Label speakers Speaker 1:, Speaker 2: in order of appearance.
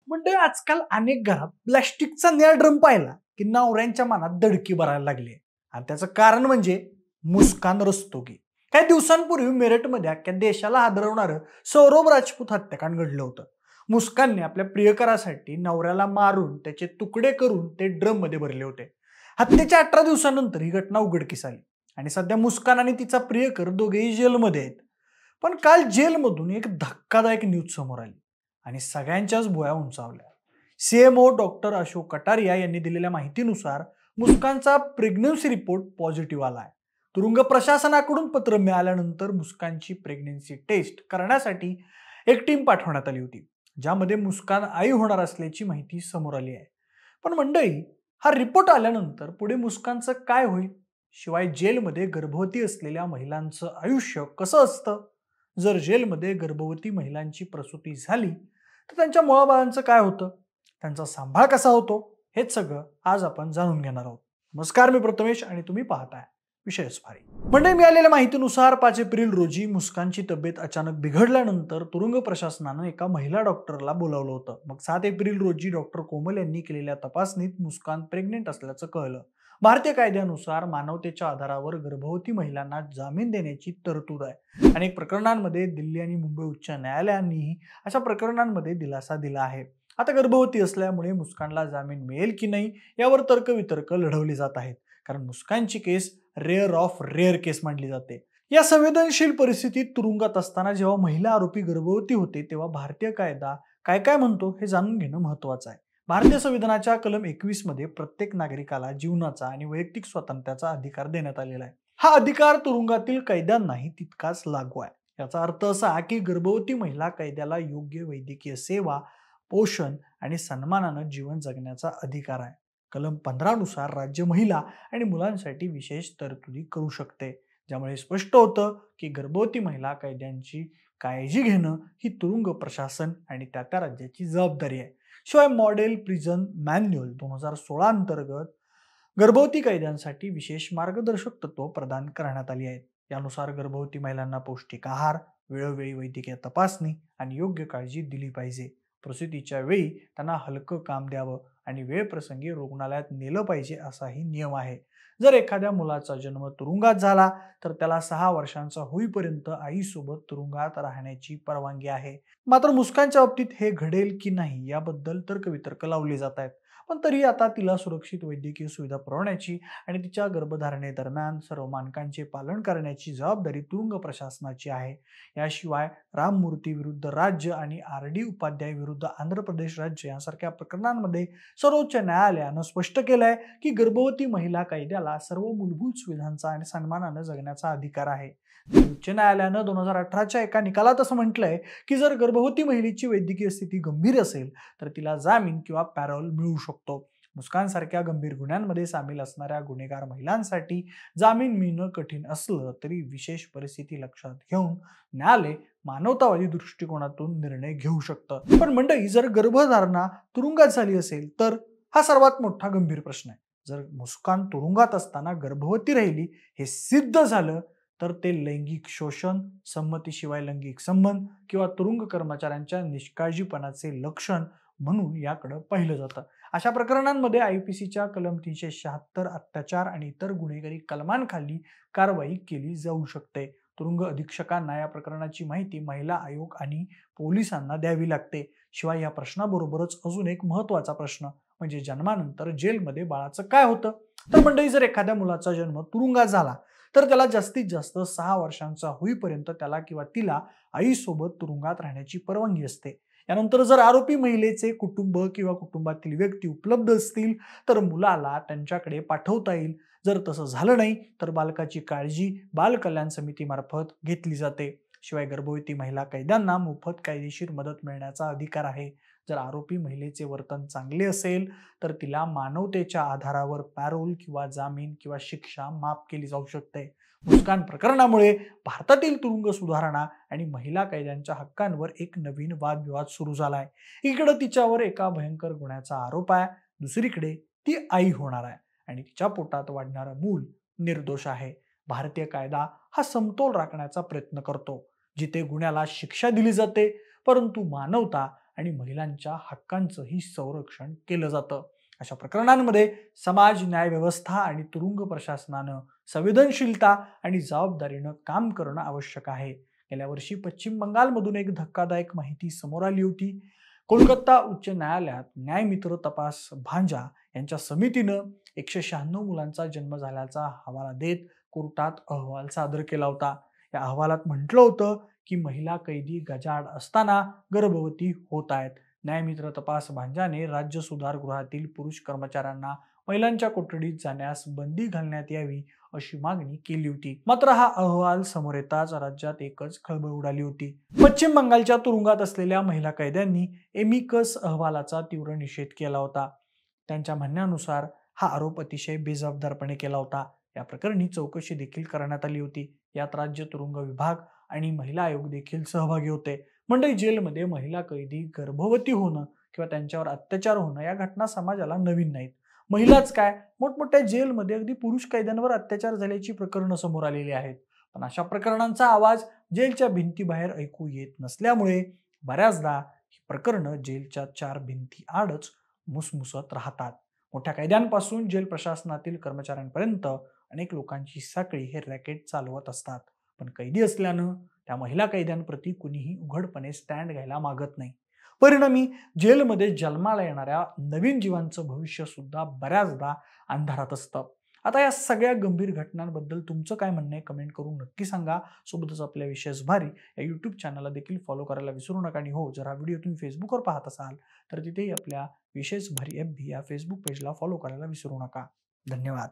Speaker 1: म्हणजे आजकाल अनेक घरात प्लास्टिकचा निळा ड्रम पाहिला की नवऱ्यांच्या मनात दडकी भरायला लागली आणि त्याचं कारण म्हणजे मुस्कान रस्तोगी. काही दिवसांपूर्वी मेरठमध्ये अख्ख्या देशाला हादरवणारं सौरभ राजपूत हत्याकांड घडलं होतं. मुस्कानने आपल्या प्रियकरासाठी नवऱ्याला मारून त्याचे तुकडे करून ते ड्रम मध्ये भरले होते. हत्येच्या 18 दिवसानंतर ही घटना उघडकीस आली आणि सध्या मुस्कान आणि तिचा प्रियकर दोघेही जेलमध्ये आहेत. पण काल जेलमधून एक धक्कादायक न्यूज समोर आली आणि सगळ्यांच्याच भुवया उंचावल्या. सीएमओ डॉक्टर अशोक कटारिया यांनी दिलेल्या माहितीनुसार मुस्कानचा प्रेग्नन्सी रिपोर्ट पॉझिटिव्ह आलाय. तुरुंग प्रशासनाकडून पत्र मिळाल्यानंतर मुस्कानची प्रेग्नन्सी टेस्ट करण्यासाठी एक टीम पाठवण्यात आली होती, ज्यामध्ये मुस्कान आई होणार असल्याची माहिती समोर आली आहे. पण मंडळी, हा रिपोर्ट आल्यानंतर पुढे मुस्कानचं काय होईल? शिवाय जेलमध्ये गर्भवती असलेल्या महिलांचं आयुष्य कसं असतं? जर जेलमध्ये गर्भवती महिलांची प्रसूती झाली तर त्यांच्या मुलाबाळांचं काय होतं? त्यांचा सांभाळ कसा होतो? हेच सगळं आज आपण जाणून घेणार आहोत. नमस्कार, मी प्रथमेश आणि तुम्ही पाहताय विषयच भारी. म्हणजे मिळालेल्या माहितीनुसार 5 एप्रिल रोजी मुस्कानची तब्येत अचानक बिघडल्यानंतर तुरुंग प्रशासनानं एका महिला डॉक्टरला बोलावलं होतं. मग 7 एप्रिल रोजी डॉक्टर कोमल यांनी केलेल्या तपासणीत मुस्कान प्रेग्नेंट असल्याचं कळलं. भारतीय कायद्यानुसार मानवतेच्या आधारावर गर्भवती महिलांना जामीन देण्याची तरतूद आहे. अनेक प्रकरणांमध्ये दिल्ली आणि मुंबई उच्च न्यायालयांनीही अशा प्रकरणांमध्ये दिलासा दिला आहे. आता गर्भवती असल्यामुळे मुस्कानला जामीन मिळेल की नाही यावर तर्कवितर्क लढवले जात आहेत, कारण मुस्कानची केस रेअर ऑफ रेअर केस मानली जाते. या संवेदनशील परिस्थितीत तुरुंगात असताना जेव्हा महिला आरोपी गर्भवती होते तेव्हा भारतीय कायदा काय काय म्हणतो हे जाणून घेणं महत्वाचं आहे. भारतीय संविधानाच्या कलम 21 मध्ये प्रत्येक नागरिकाला जीवनाचा आणि वैयक्तिक स्वातंत्र्याचा अधिकार देण्यात आलेला आहे. हा अधिकार तुरुंगातील कैद्यांनाही तितकाच लागू आहे. याचा अर्थ असा की गर्भवती महिला कैद्याला योग्य वैद्यकीय सेवा, पोषण आणि सन्मानानं जीवन जगण्याचा अधिकार आहे. कलम 15 नुसार राज्य महिला आणि मुलांसाठी विशेष तरतुदी करू शकते, ज्यामुळे स्पष्ट होतं की गर्भवती महिला कैद्यांची काळजी घेणं ही तुरुंग प्रशासन आणि त्या राज्याची जबाबदारी आहे. शिवाय मॉडेल प्रिझन मॅन्युअल 2016 अंतर्गत गर्भवती कैद्यांसाठी विशेष मार्गदर्शक तत्व प्रदान करण्यात आली आहेत. यानुसार गर्भवती महिलांना पौष्टिक आहार, वेळोवेळी वैद्यकीय तपासणी आणि योग्य काळजी दिली पाहिजे. प्रसूतीच्या वेळी त्यांना हलकं काम द्यावं आणि वेळप्रसंगी रुग्णालयात नेलं पाहिजे असाही नियम आहे. जर एखाद्या मुलाचा जन्म तुरुंगात झाला तर त्याला 6 वर्षांचा होईपर्यंत आईसोबत तुरुंगात राहण्याची परवानगी आहे. मात्र मुस्कानच्या बाबतीत हे घडेल की नाही याबद्दल तर्कवितर्क लावले जात आहेत. पण तरी आता तिला सुरक्षित वैद्यकीय सुविधा पुरवण्याची आणि तिच्या गर्भधारणेदरम्यान सर्व मानकांचे पालन करण्याची जबाबदारी तुरुंग प्रशासनाची आहे. याशिवाय राममूर्ती विरुद्ध राज्य आणि आर.डी. उपाध्याय विरुद्ध आंध्र प्रदेश राज्य यांसारख्या प्रकरणांमध्ये सर्वोच्च न्यायालयानं स्पष्ट केलंय की गर्भवती महिला कैद्याला सर्व मूलभूत सुविधांचा आणि सन्मानानं जगण्याचा अधिकार आहे. उच्च न्यायालयानं 2018च्या एका निकालात असं म्हटलंय की जर गर्भवती महिलेची वैद्यकीय स्थिती गंभीर असेल तर तिला जामीन किंवा पॅरोल मिळू शकतो. मुस्कानसारख्या गंभीर गुन्ह्यांमध्ये सामील असणाऱ्या गुन्हेगार महिलांसाठी जामीन मिळणं कठीण असलं तरी विशेष परिस्थिती लक्षात घेऊन न्यायालय मानवतावादी दृष्टिकोनातून निर्णय घेऊ शकतं. पण मंडळी, जर गर्भधारणा तुरुंगात झाली असेल तर हा सर्वात मोठा गंभीर प्रश्न आहे. जर मुस्कान तुरुंगात असताना गर्भवती राहिली हे सिद्ध झालं तर ते लैंगिक शोषण, संमतीशिवाय लैंगिक संबंध किंवा तुरुंग कर्मचाऱ्यांच्या निष्काळजीपणाचे लक्षण म्हणून याकडे पाहिलं जातं. अशा प्रकरणांमध्ये आयपीसीच्या कलम 376 अत्याचार आणि इतर गुन्हेगारी कलमांखाली कारवाई केली जाऊ शकते. तुरुंग अधीक्षकांना या प्रकरणाची माहिती महिला आयोग आणि पोलिसांना द्यावी लागते. शिवाय या प्रश्नाबरोबरच अजून एक महत्वाचा प्रश्न म्हणजे जन्मानंतर जेलमध्ये बाळाचं काय होतं? तर मंडळी, जर एखाद्या मुलाचा जन्म तुरुंगात झाला तर त्याला जास्तीत जास्त 6 वर्षांचा होईपर्यंत त्याला किंवा तिला आईसोबत तुरुंगात राहण्याची परवानगी असते. यानंतर जर आरोपी महिलेचे कुटुंब किंवा कुटुंबातील व्यक्ती उपलब्ध असतील तर मुलाला त्यांच्याकडे पाठवता येईल. जर तसं झालं नाही तर बालकाची काळजी बाल कल्याण समितीमार्फत घेतली जाते. शिवाय गर्भवती महिला कैद्यांना मोफत कायदेशीर मदत मिळण्याचा अधिकार आहे. जर आरोपी महिलेचे वर्तन चांगले असेल तर तिला मानवतेच्या आधारावर पॅरोल किंवा जामीन किंवा शिक्षा माफ केली जाऊ शकते. मुस्कान प्रकरणामुळे भारतातील तुरुंग सुधारणा आणि महिला कैद्यांच्या हक्कांवर एक नवीन वादविवाद सुरू झालाय. इकडे तिच्यावर एका भयंकर गुन्ह्याचा आरोप आहे, दुसरीकडे ती आई होणार आहे आणि तिच्या पोटात वाढणारं मूल निर्दोष आहे. भारतीय कायदा हा समतोल राखण्याचा प्रयत्न करतो, जिथे गुन्ह्याला शिक्षा दिली जाते परंतु मानवता आणि महिलांच्या हक्कांचंही संरक्षण केलं जातं. अशा प्रकरणांमध्ये समाज, न्याय व्यवस्था आणि तुरुंग प्रशासनानं संवेदनशीलता आणि जबाबदारीनं काम करणं आवश्यक आहे. गेल्या वर्षी पश्चिम बंगालमधून एक धक्कादायक माहिती समोर आली होती. कोलकाता उच्च न्यायालयात न्यायमित्र तपास भांजा यांच्या समितीनं 196 मुलांचा जन्म झाल्याचा हवाला देत कोर्टात अहवाल सादर केला होता. या अहवालात म्हटलं होतं की महिला कैदी गजाआड असताना गर्भवती होत आहेत. न्यायमित्र तपास भांजाने राज्य सुधारगृहातील पुरुष कर्मचाऱ्यांना महिलांच्या कोठडीत जाण्यास बंदी घालण्यात यावी अशी मागणी केली होती. मात्र हा अहवाल समोर येताच राज्यात एकच खळबळ उडाली होती. पश्चिम बंगालच्या तुरुंगात असलेल्या महिला कैद्यांनी एमिकस अहवालाचा तीव्र निषेध केला होता. त्यांच्या म्हणण्यानुसार हा आरोप अतिशय बेजबाबदारपणे केला होता. या प्रकरणी चौकशी देखील करण्यात आली होती. यात राज्य तुरुंग विभाग आणि महिला आयोग देखील सहभागी होते. मंडई जेलमध्ये महिला कैदी गर्भवती होणं किंवा त्यांच्यावर अत्याचार होणं या घटना समाजाला नवीन नाहीत. महिलाच काय, मोठमोठ्या जेलमध्ये अगदी पुरुष कैद्यांवर अत्याचार झाल्याची प्रकरणं समोर आलेली आहेत. पण अशा प्रकरणांचा आवाज जेलच्या भिंतीबाहेर ऐकू येत नसल्यामुळे बऱ्याचदा ही प्रकरणं जेलच्या चार भिंती आडच मुसमुसत राहतात. मोठ्या कैद्यांपासून जेल प्रशासनातील कर्मचाऱ्यांपर्यंत अनेक लोकांची साखळी हे रॅकेट चालवत असतात. पण कैदी असल्यानं त्या महिला कैद्यांप्रती कुणीही उघडपणे स्टँड घ्यायला मागत नाही. परिणामी जेलमध्ये जन्माला येणाऱ्या नवीन जीवांचं भविष्य सुद्धा बऱ्याचदा अंधारात असतं. आता या सगळ्या गंभीर घटनांबद्दल तुमचं काय म्हणणं आहे कमेंट करून नक्की सांगा. सोबतच आपल्या विशेष भारी या यूट्यूब चॅनलला देखील फॉलो करायला विसरू नका. आणि हो, जर हा व्हिडिओ तुम्ही फेसबुकवर पाहत असाल तर तिथेही आपल्या विशेष भारी FB या फेसबुक पेजला फॉलो करायला विसरू नका. धन्यवाद.